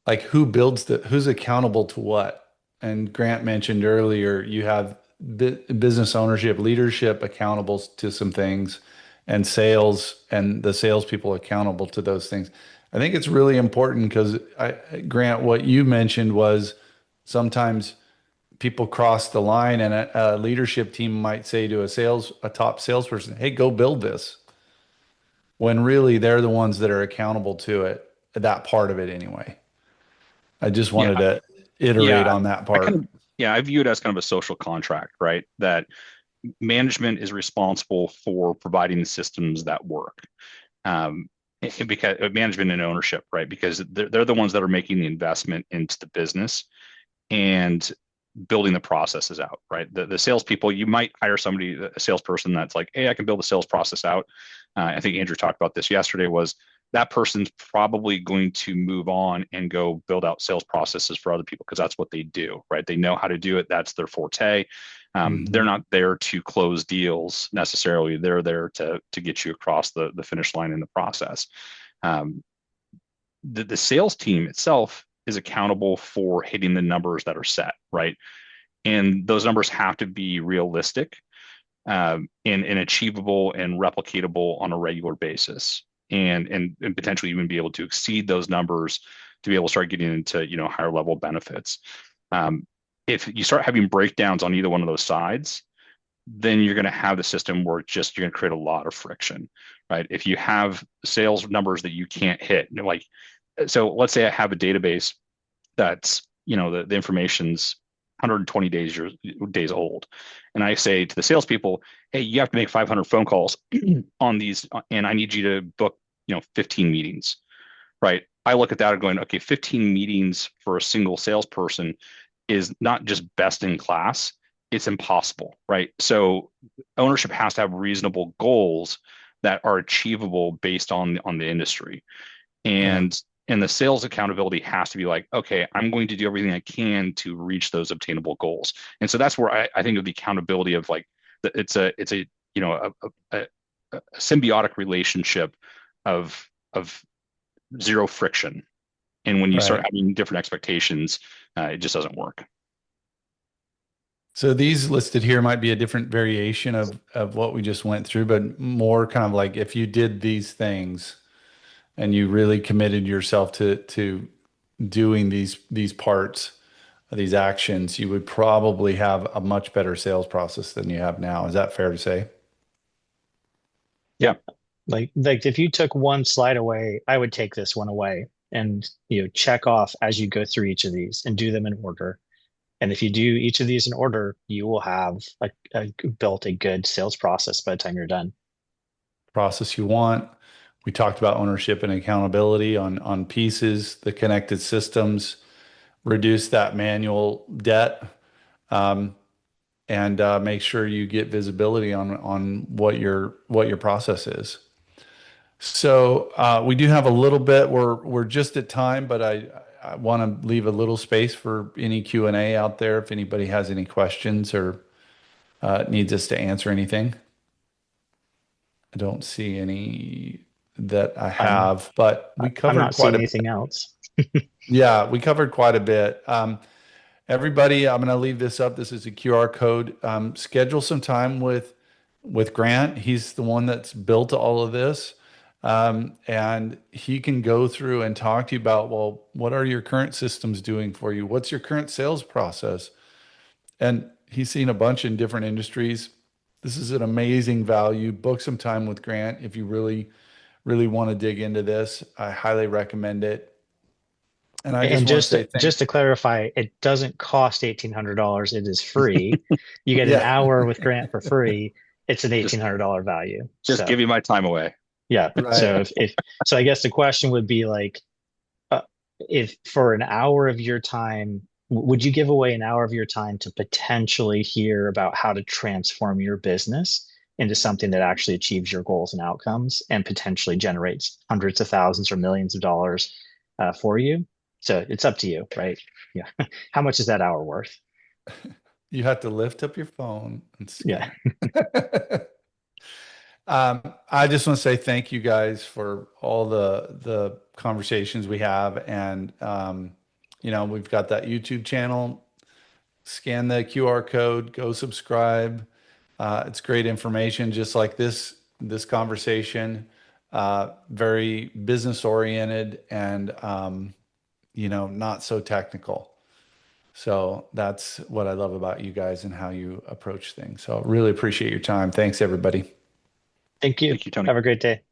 like who's accountable to what? And Grant mentioned earlier, you have business ownership, leadership accountable to some things, and sales and the salespeople accountable to those things. I think it's really important because Grant, what you mentioned was sometimes people cross the line, and a leadership team might say to a top salesperson, "Hey, go build this," when really they're the ones that are accountable to it, that part of it anyway. I just Yeah, wanted to iterate yeah. on that I kind part. of yeah, I view it as kind of a social contract, right? That management is responsible for providing the systems that work. Um, because management and ownership, right? Because they're the ones that are making the investment into the business and building the processes out, right? The salespeople, you might hire somebody, a salesperson that's like, hey, I can build a sales process out. I think Andrew talked about this yesterday, was that person's probably going to move on and go build out sales processes for other people because that's what they do, right? They know how to do it. That's their forte. They're Mhm. not there to close deals necessarily. They're there to get you across the finish line in the process. Um, the sales team itself is accountable for hitting the numbers that are set, right? And those numbers have to be realistic, and achievable and replicatable on a regular basis, and potentially even be able to exceed those numbers to be able to start getting into higher level benefits. Um, if you start having breakdowns on either one of those sides, then you're going to have the system where you're going to create a lot of friction, right? If you have sales numbers that you can't hit, like, so let's say I have a database that's, the information's 120 days old, and I say to the salespeople, hey, you have to make 500 phone calls on these, and I need you to book 15 meetings, right? I look at that and going, okay, 15 meetings for a single salesperson is not just best in class, it's impossible, right? So ownership has to have reasonable goals that are achievable based on the industry. Yeah. And the sales accountability has to be like, okay, I'm going to do everything I can to reach those obtainable goals. And so that's where I think of the accountability of like, it's a a symbiotic relationship of zero friction. And when you start Right. having different expectations, it just doesn't work. So these listed here might be a different variation of what we just went through, but more kind of like if you did these things and you really committed yourself to doing these parts, these actions, you would probably have a much better sales process than you have now. Is that fair to say? Yeah. Yep. Like if you took one slide away, I would take this one away and check off as you go through each of these and do them in order. And if you do each of these in order, you will have built a good sales process by the time you're done. Process you want. We talked about ownership and accountability on pieces, the connected systems, reduce that manual debt, um, and make sure you get visibility on what your process is. So we do have a little bit. We're just at time, but I want to leave a little space for any Q&A out there if anybody has any questions or needs us to answer anything. I don't see any that I I'm have, but we I'm covered not quite seeing a bit. anything else. Yeah, we covered quite a bit. Everybody, I'm going to leave this up. This is a QR code. Schedule some time with Grant. He's the one that's built all of this. And he can go through and talk to you about, well, what are your current systems doing for you? What's your current sales process? And he's seen a bunch in different industries. This is an amazing value. Book some time with Grant if you really, really want to dig into this. I highly recommend it. And I just And want to just say thank. just to clarify, it doesn't cost $1,800. It is free. You get an Yeah, hour with Grant for free. It's an Just $1,800 value. just So give you my time away. yeah. right. So if so, I guess the question would be like, uh, if for an hour of your time, would you give away an hour of your time to potentially hear about how to transform your business into something that actually achieves your goals and outcomes and potentially generates hundreds of thousands or millions of dollars for you? So it's up to you, right? Yeah. How much is that hour worth? You have to lift up your phone and Yeah. scan. I just want to say thank you guys for all the conversations we have, and we've got that YouTube channel. Scan the QR code, go subscribe. It's great information, just like this conversation. Very business oriented and not so technical. So that's what I love about you guys and how you approach things. So really appreciate your time. Thanks, everybody. Thank you. Thank you, Tony. Have a great day.